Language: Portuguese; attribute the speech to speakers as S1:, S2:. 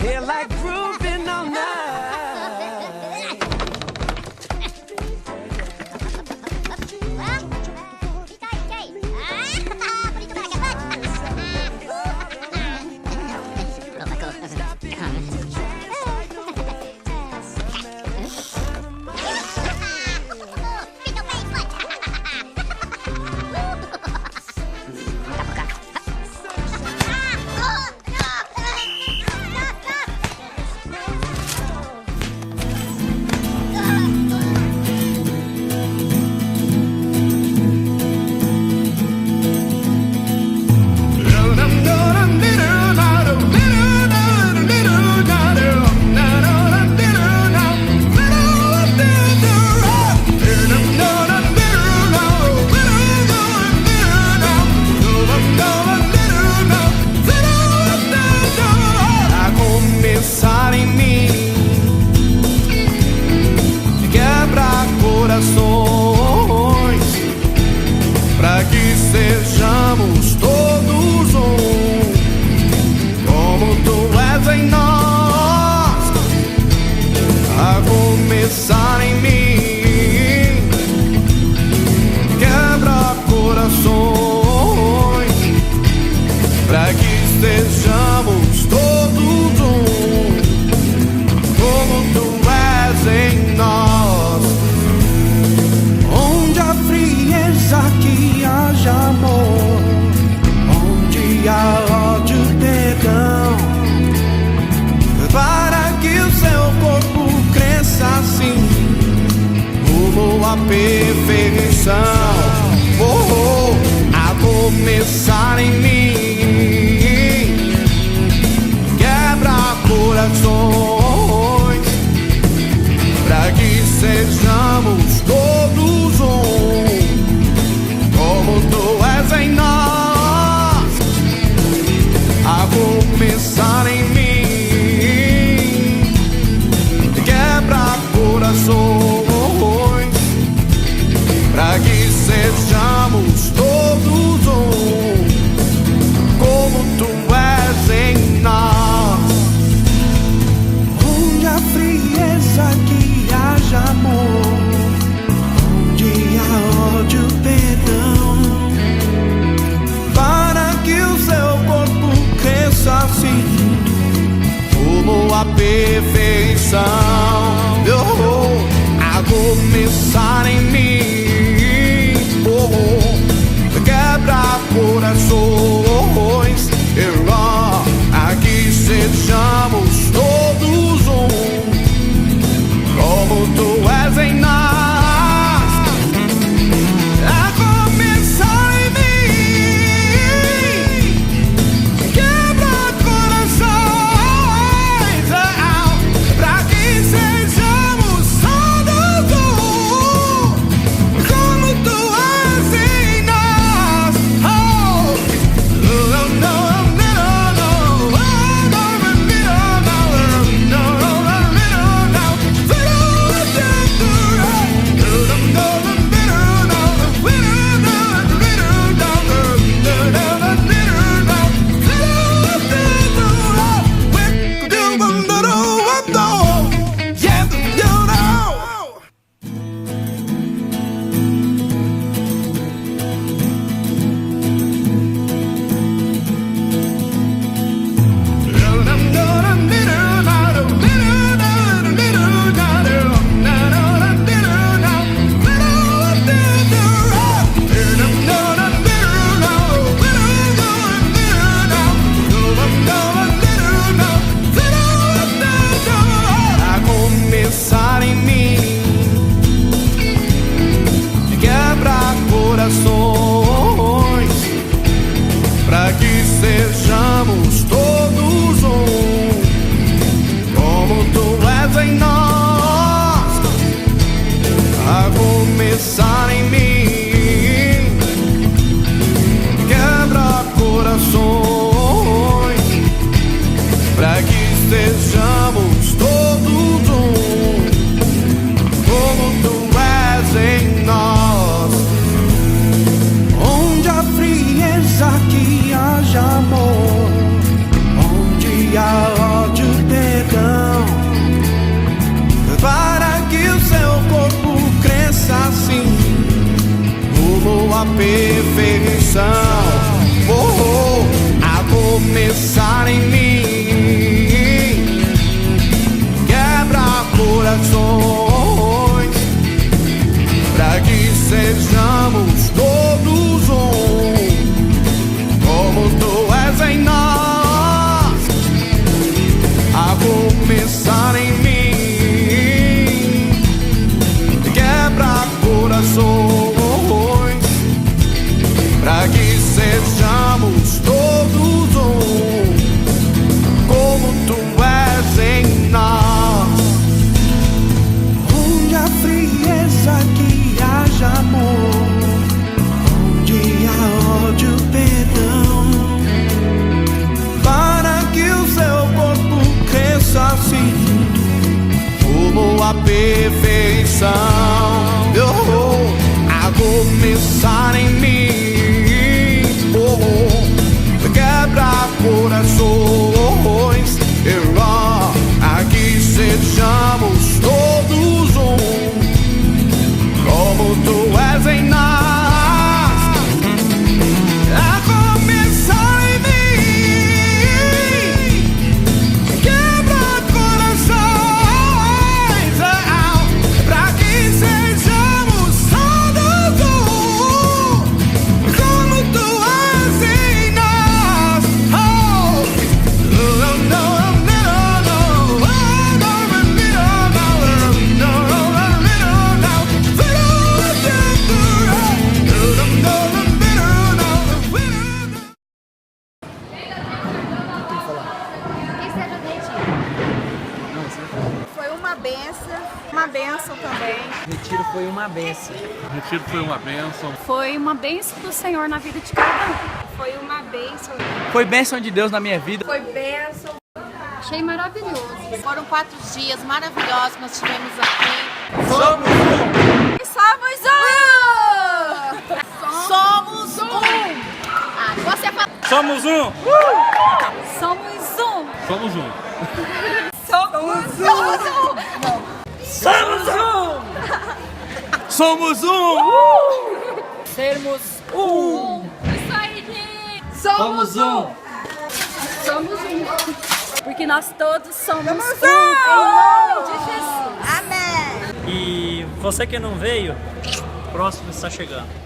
S1: Feel like grooving all night.
S2: Pra que sejamos todos um, como tu és em nós, a começar em mim. Quebra corações, pra que sejamos todos um, como tu és em nós. Onde a frieza que haja amor, onde há ódio, perdão, para que o seu corpo cresça assim, rumo à perfeição. A começar em mim, quebra corações, pra que sejamos todos um, como tu és em nós, a começar em mim. Quebra corações, pra que sejamos todos um, como tu és em nós. Onde a frieza que haja amor, onde há ódio, perdão, para que o seu corpo cresça assim, rumo à perfeição. A começar em mim, quebra corações, aqui sejamos todos um, como tu és em nós, a começar em mim. Quebra corações, pra que sejamos todos um, como tu és em nós. Pra que sejamos todos um, como tu és em nós, a começar em mim. Quebra corações, pra que sejamos todos um, como tu és em nós. Onde a frieza que haja amor, onde há ódio, perfeição. A começar em mim, quebra corações, pra que sejamos todos um, como tu és em nós. A começar em mim, quebra corações, pra que sejamos todos um, como tu és em nós. Onde há frieza que haja amor, onde há ódio, perdão, para que o seu corpo cresça assim, rumo à perfeição. A começar em mim, quebra corações, aqui sejamos todos um, como tu és em nós. A começar em mim, quebra corações, pra que sejamos todos um, como tu és em nós.
S3: Foi uma benção também.
S4: Retiro foi uma benção.
S5: Retiro foi uma bênção.
S6: Foi uma bênção do Senhor na vida de cada um.
S3: Foi uma benção.
S4: Foi bênção de Deus na minha vida.
S3: Foi benção.
S6: Achei maravilhoso.
S3: Foram 4 dias maravilhosos que nós tivemos aqui.
S4: Somos um!
S3: Somos um! Você fala.
S4: Somos um!
S6: Somos um.
S5: Somos um.
S4: Somos um!
S6: Sermos um. Isso aí, gente.
S4: Somos um!
S6: Somos um. Porque nós todos somos um. Em nome de Jesus.
S3: Amém.
S7: E você que não veio, o próximo está chegando.